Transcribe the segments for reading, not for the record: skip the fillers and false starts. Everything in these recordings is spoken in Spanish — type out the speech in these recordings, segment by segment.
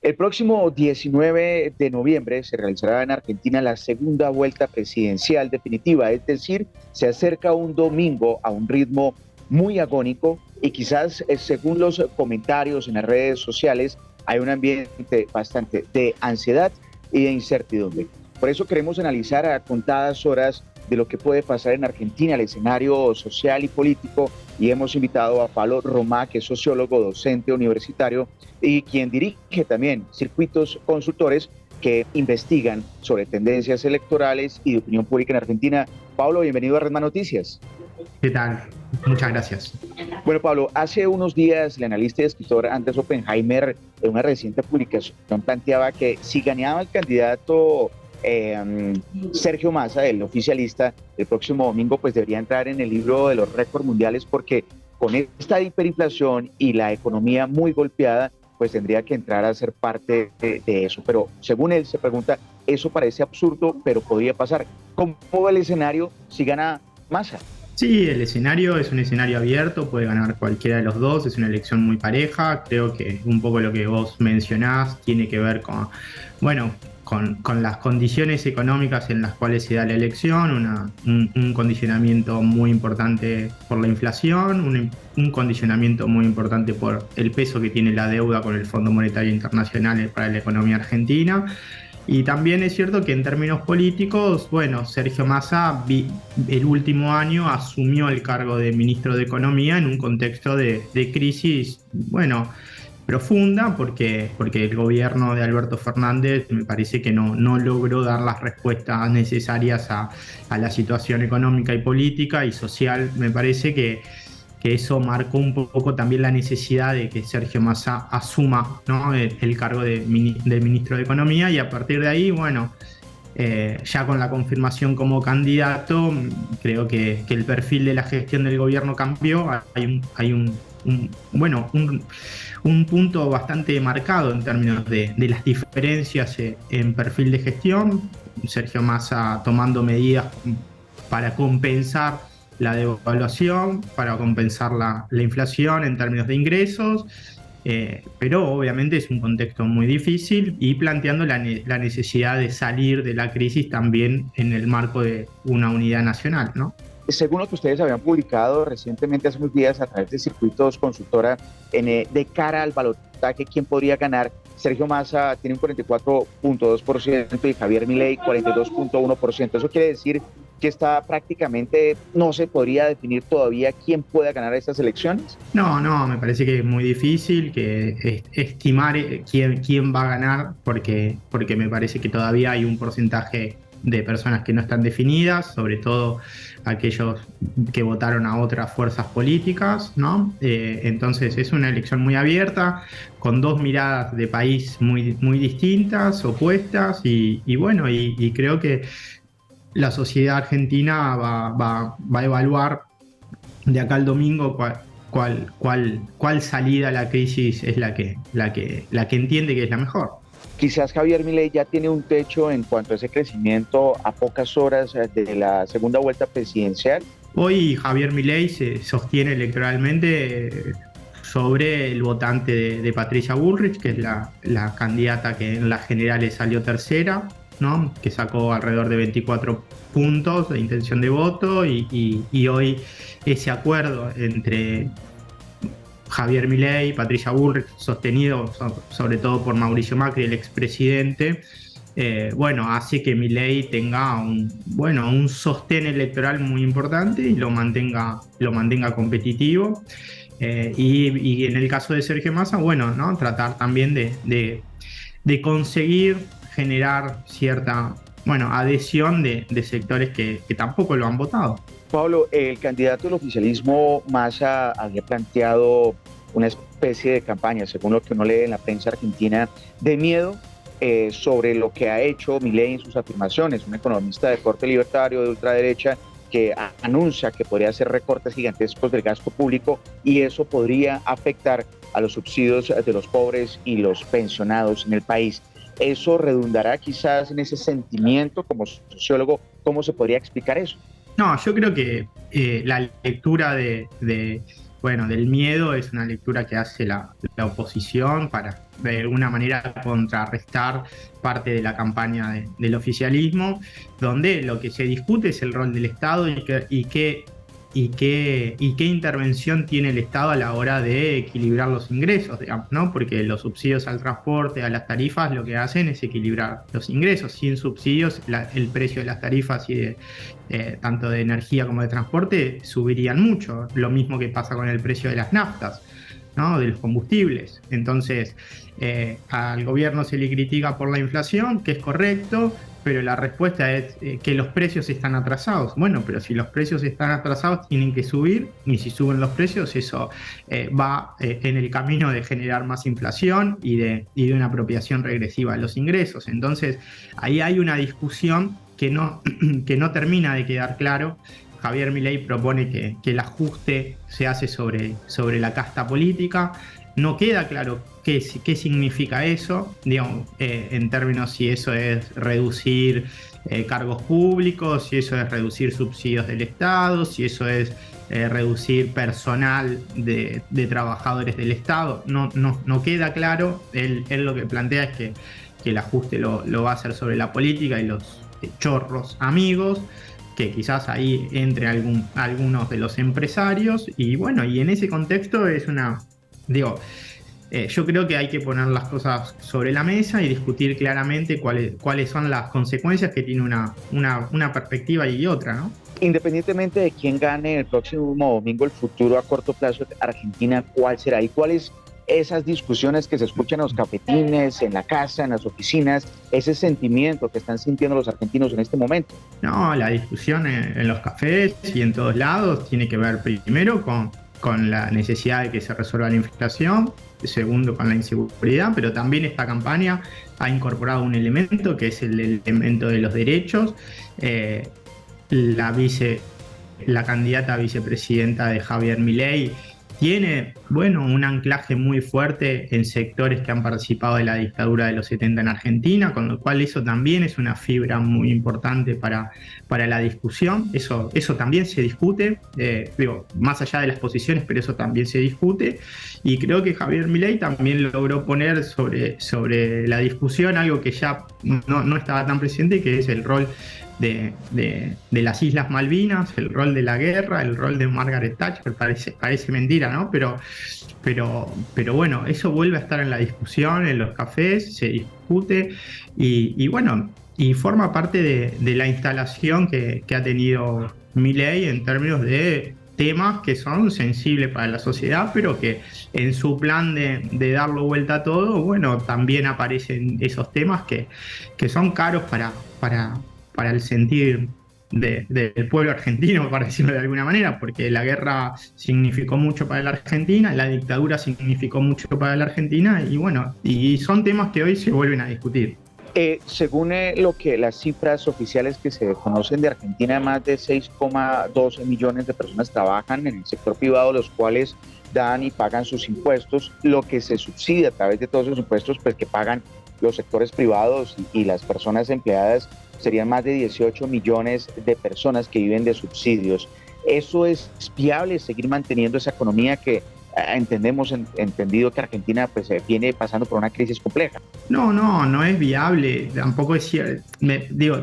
El próximo 19 de noviembre se realizará en Argentina la segunda vuelta presidencial definitiva, es decir, se acerca un domingo a un ritmo muy agónico y quizás según los comentarios en las redes sociales hay un ambiente bastante de ansiedad y de incertidumbre. Por eso queremos analizar a contadas horas de lo que puede pasar en Argentina, el escenario social y político, y hemos invitado a Pablo Romá, que es sociólogo, docente universitario y quien dirige también circuitos consultores que investigan sobre tendencias electorales y de opinión pública en Argentina. Pablo, bienvenido a Redman Noticias. ¿Qué tal? Muchas gracias. Bueno, Pablo, hace unos días el analista y escritor Andrés Oppenheimer, en una reciente publicación, planteaba que si ganaba el candidato Sergio Massa, el oficialista, el próximo domingo, pues debería entrar en el libro de los récords mundiales porque con esta hiperinflación y la economía muy golpeada, pues tendría que entrar a ser parte de eso. Pero según él se pregunta, eso parece absurdo, pero podría pasar. ¿Cómo va el escenario si gana Massa? Sí, el escenario es un escenario abierto, puede ganar cualquiera de los dos, es una elección muy pareja. Creo que un poco lo que vos mencionás tiene que ver con, bueno, con las condiciones económicas en las cuales se da la elección, un condicionamiento muy importante por la inflación, un condicionamiento muy importante por el peso que tiene la deuda con el Fondo Monetario Internacional para la economía argentina. Y también es cierto que en términos políticos, bueno, Sergio Massa el último año asumió el cargo de ministro de Economía en un contexto de crisis, bueno, profunda, porque el gobierno de Alberto Fernández me parece que no logró dar las respuestas necesarias a la situación económica y política y social. Me parece que eso marcó un poco también la necesidad de que Sergio Massa asuma, ¿no?, el cargo de ministro de Economía, y a partir de ahí, bueno, ya con la confirmación como candidato, creo que el perfil de la gestión del gobierno cambió. Bueno, un punto bastante marcado en términos de las diferencias en perfil de gestión. Sergio Massa tomando medidas para compensar la devaluación, para compensar la inflación en términos de ingresos, pero obviamente es un contexto muy difícil y planteando la necesidad de salir de la crisis también en el marco de una unidad nacional, ¿no? Según lo que ustedes habían publicado recientemente, hace unos días, a través de Circuitos Consultora, de cara al balotaje, ¿quién podría ganar? Sergio Massa tiene un 44.2% y Javier Milei 42.1%. Eso quiere decir que está prácticamente, no se podría definir todavía quién pueda ganar estas elecciones. No, me parece que es muy difícil que estimar quién va a ganar, porque me parece que todavía hay un porcentaje de personas que no están definidas, sobre todo aquellos que votaron a otras fuerzas políticas, ¿no? Entonces es una elección muy abierta, con dos miradas de país muy distintas, opuestas, y bueno, y creo que la sociedad argentina va a evaluar de acá al domingo cuál salida a la crisis es la que entiende que es la mejor. Quizás Javier Milei ya tiene un techo en cuanto a ese crecimiento a pocas horas de la segunda vuelta presidencial. Hoy Javier Milei se sostiene electoralmente sobre el votante de Patricia Bullrich, que es la candidata que en las generales salió tercera, ¿no?, que sacó alrededor de 24 puntos de intención de voto, y hoy ese acuerdo entre Javier Milei, Patricia Bullrich, sostenido sobre todo por Mauricio Macri, el expresidente, bueno, hace que Milei tenga un sostén electoral muy importante y lo mantenga competitivo. Y en el caso de Sergio Massa, bueno, ¿no?, tratar también de conseguir generar cierta, bueno, adhesión de sectores que tampoco lo han votado. Pablo, el candidato del oficialismo Massa había planteado una especie de campaña, según lo que uno lee en la prensa argentina, de miedo sobre lo que ha hecho Milei en sus afirmaciones, un economista de corte libertario de ultraderecha que anuncia que podría hacer recortes gigantescos del gasto público y eso podría afectar a los subsidios de los pobres y los pensionados en el país. ¿Eso redundará quizás en ese sentimiento como sociólogo? ¿Cómo se podría explicar eso? No, yo creo que la lectura bueno, del miedo es una lectura que hace la oposición para de alguna manera contrarrestar parte de la campaña del oficialismo, donde lo que se discute es el rol del Estado y qué intervención tiene el Estado a la hora de equilibrar los ingresos, digamos, ¿no? Porque los subsidios al transporte, a las tarifas, lo que hacen es equilibrar los ingresos. Sin subsidios, el precio de las tarifas y tanto de energía como de transporte subirían mucho. Lo mismo que pasa con el precio de las naftas, ¿no? De los combustibles. Entonces, al gobierno se le critica por la inflación, que es correcto, pero la respuesta es que los precios están atrasados. Bueno, pero si los precios están atrasados, tienen que subir, y si suben los precios, eso va en el camino de generar más inflación y de una apropiación regresiva de los ingresos. Entonces, ahí hay una discusión que no termina de quedar claro. Javier Milei propone que el ajuste se hace sobre la casta política. No queda claro qué significa eso, digamos, en términos si eso es reducir cargos públicos, si eso es reducir subsidios del Estado, si eso es reducir personal de trabajadores del Estado. No queda claro. Él lo que plantea es que el ajuste lo va a hacer sobre la política y los chorros amigos, que quizás ahí entre algunos de los empresarios, y bueno, y en ese contexto es yo creo que hay que poner las cosas sobre la mesa y discutir claramente cuáles son las consecuencias que tiene una perspectiva y otra, ¿no? Independientemente de quién gane el próximo domingo, el futuro a corto plazo de Argentina, ¿cuál será? ¿Y cuáles esas discusiones que se escuchan en los cafetines, en la casa, en las oficinas, ese sentimiento que están sintiendo los argentinos en este momento? No, la discusión en los cafés y en todos lados tiene que ver primero con la necesidad de que se resuelva la inflación, segundo con la inseguridad, pero también esta campaña ha incorporado un elemento que es el elemento de los derechos. La candidata a vicepresidenta de Javier Milei tiene, bueno, un anclaje muy fuerte en sectores que han participado de la dictadura de los 70 en Argentina, con lo cual eso también es una fibra muy importante para la discusión. Eso también se discute, más allá de las posiciones, pero eso también se discute. Y creo que Javier Milei también logró poner sobre la discusión algo que ya no estaba tan presente, que es el rol de las Islas Malvinas, el rol de la guerra, el rol de Margaret Thatcher. Parece mentira, ¿no? Pero bueno, eso vuelve a estar en la discusión, en los cafés, se discute y bueno, y forma parte de la instalación que ha tenido Milei en términos de temas que son sensibles para la sociedad, pero que en su plan de darlo vuelta a todo, bueno, también aparecen esos temas que son caros para el sentir del pueblo argentino, para decirlo de alguna manera, porque la guerra significó mucho para la Argentina, la dictadura significó mucho para la Argentina, y bueno, y son temas que hoy se vuelven a discutir. Según las cifras oficiales que se conocen de Argentina, más de 6,12 millones de personas trabajan en el sector privado, los cuales dan y pagan sus impuestos. Lo que se subsidia a través de todos esos impuestos, pues que pagan los sectores privados y las personas empleadas, serían más de 18 millones de personas que viven de subsidios. ¿Eso es viable, seguir manteniendo esa economía que entendido que Argentina pues viene pasando por una crisis compleja? No es viable, tampoco es cierto,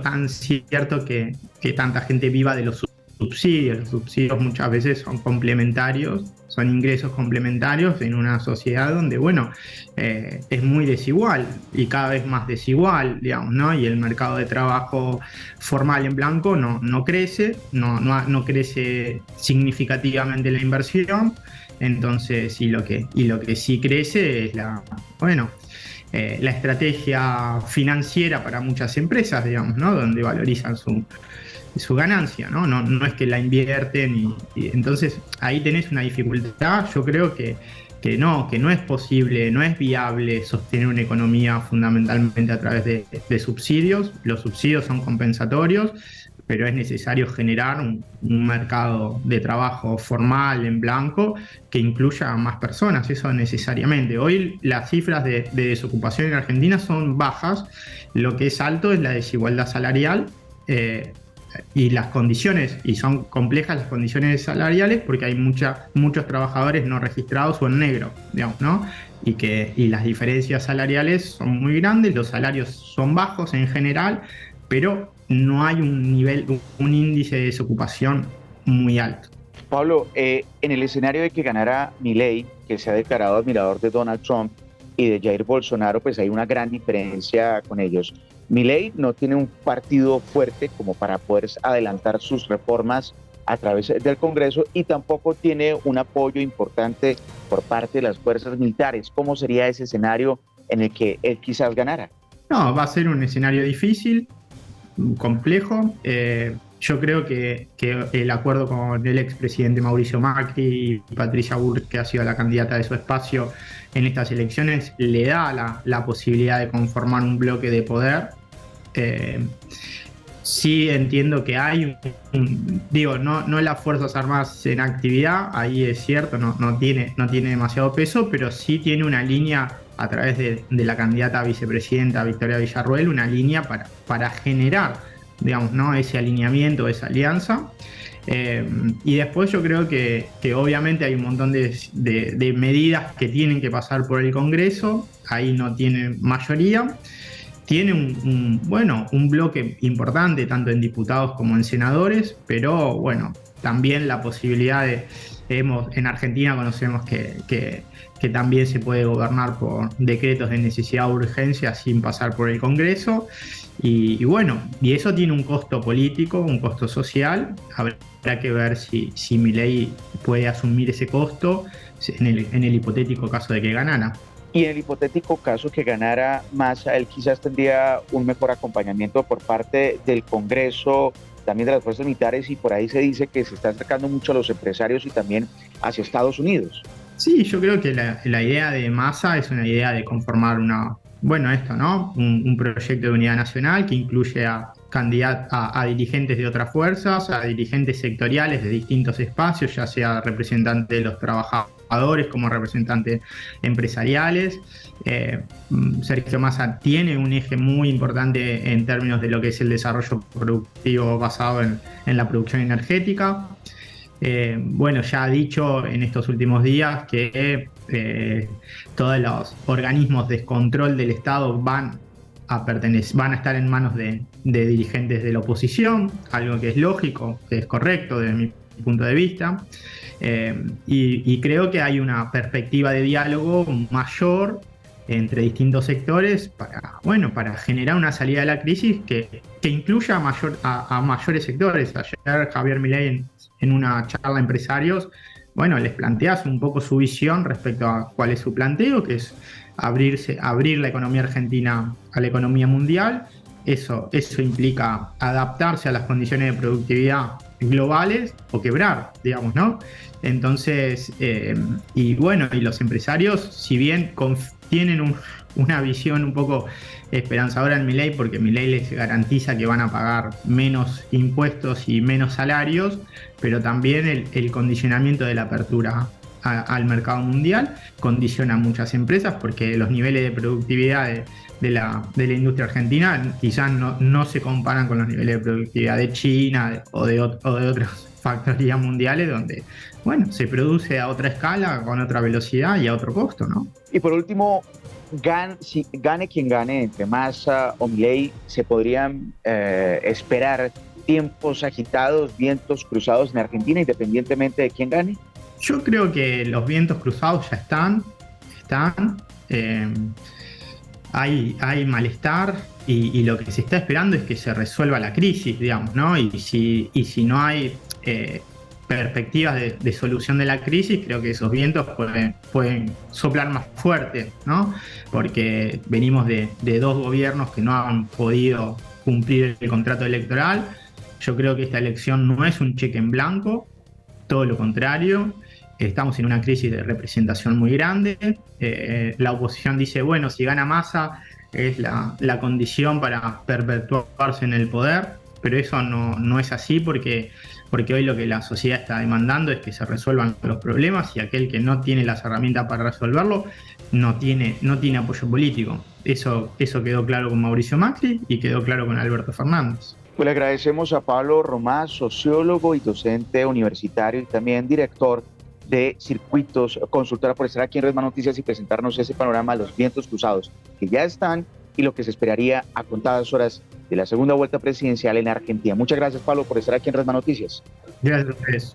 tan cierto que tanta gente viva de los subsidios. Los subsidios muchas veces son complementarios, son ingresos complementarios en una sociedad donde, bueno, es muy desigual y cada vez más desigual, digamos, ¿no? Y el mercado de trabajo formal en blanco no crece, no crece significativamente la inversión. Entonces, y lo que sí crece es la estrategia financiera para muchas empresas, digamos, ¿no? Donde valorizan su ganancia, ¿no? No es que la invierten y entonces ahí tenés una dificultad. Yo creo que no es posible, no es viable sostener una economía fundamentalmente a través de subsidios. Los subsidios son compensatorios, pero es necesario generar un mercado de trabajo formal en blanco que incluya a más personas, eso necesariamente. Hoy las cifras de desocupación en Argentina son bajas, lo que es alto es la desigualdad salarial. y las condiciones, y son complejas las condiciones salariales porque hay muchos trabajadores no registrados o en negro, digamos, ¿no? Y las diferencias salariales son muy grandes, los salarios son bajos en general, pero no hay un índice de desocupación muy alto. Pablo, en el escenario de que ganara Milei, que se ha declarado admirador de Donald Trump, y de Jair Bolsonaro, pues hay una gran diferencia con ellos. Milei no tiene un partido fuerte como para poder adelantar sus reformas a través del Congreso y tampoco tiene un apoyo importante por parte de las fuerzas militares. ¿Cómo sería ese escenario en el que él quizás ganara? No, va a ser un escenario difícil, complejo. Yo creo que el acuerdo con el expresidente Mauricio Macri y Patricia Bullrich, que ha sido la candidata de su espacio en estas elecciones, le da la posibilidad de conformar un bloque de poder. Sí entiendo que hay no las Fuerzas Armadas en actividad, ahí es cierto, no tiene demasiado peso, pero sí tiene una línea a través de la candidata a vicepresidenta Victoria Villarroel, una línea para generar, digamos, ¿no?, ese alineamiento, esa alianza. Y después yo creo que obviamente hay un montón de medidas que tienen que pasar por el Congreso, ahí no tiene mayoría. Tiene un bloque importante tanto en diputados como en senadores, pero bueno, también la posibilidad en Argentina conocemos que también se puede gobernar por decretos de necesidad o urgencia sin pasar por el Congreso. Y eso tiene un costo político, un costo social. Habrá que ver si Milei puede asumir ese costo en el hipotético caso de que ganara. Y en el hipotético caso que ganara Massa, él quizás tendría un mejor acompañamiento por parte del Congreso, también de las fuerzas militares, y por ahí se dice que se está acercando mucho a los empresarios y también hacia Estados Unidos. Sí, yo creo que la idea de Massa es una idea de conformar un proyecto de unidad nacional que incluye a dirigentes de otras fuerzas, a dirigentes sectoriales de distintos espacios, ya sea representante de los trabajadores como representantes empresariales. Sergio Massa tiene un eje muy importante en términos de lo que es el desarrollo productivo basado en la producción energética. Ya ha dicho en estos últimos días que todos los organismos de control del Estado van a estar en manos de dirigentes de la oposición, algo que es lógico, que es correcto desde mi punto de vista. Y creo que hay una perspectiva de diálogo mayor entre distintos sectores para generar una salida de la crisis que incluya a mayores sectores. Ayer Javier Milei en una charla a empresarios, les planteas un poco su visión respecto a cuál es su planteo, que es abrir la economía argentina a la economía mundial. Eso implica adaptarse a las condiciones de productividad globales o quebrar, digamos, ¿no? Entonces, y los empresarios, si bien tienen una visión un poco esperanzadora en Milei, porque Milei les garantiza que van a pagar menos impuestos y menos salarios, pero también el condicionamiento de la apertura al mercado mundial condiciona a muchas empresas, porque los niveles de productividad de la industria argentina quizás no se comparan con los niveles de productividad de China o de otras factorías mundiales donde se produce a otra escala, con otra velocidad y a otro costo, ¿no? Y por último, gane quien gane, entre Massa o Milei, se podrían esperar tiempos agitados, vientos cruzados en Argentina, independientemente de quién gane. Yo creo que los vientos cruzados ya están. Hay malestar y lo que se está esperando es que se resuelva la crisis, digamos, ¿no? Y si no hay perspectivas de solución de la crisis, creo que esos vientos pueden soplar más fuerte, ¿no? Porque venimos de dos gobiernos que no han podido cumplir el contrato electoral. Yo creo que esta elección no es un cheque en blanco, todo lo contrario. Estamos en una crisis de representación muy grande. La oposición dice, si gana Massa es la condición para perpetuarse en el poder, pero eso no es así porque hoy lo que la sociedad está demandando es que se resuelvan los problemas, y aquel que no tiene las herramientas para resolverlo no tiene apoyo político. Eso quedó claro con Mauricio Macri y quedó claro con Alberto Fernández. Pues le agradecemos a Pablo Romás, sociólogo y docente universitario y también director de Circuitos Consultora, por estar aquí en Redman Noticias y presentarnos ese panorama de los vientos cruzados que ya están y lo que se esperaría a contadas horas de la segunda vuelta presidencial en Argentina. Muchas gracias, Pablo, por estar aquí en Redman Noticias. Gracias a ustedes.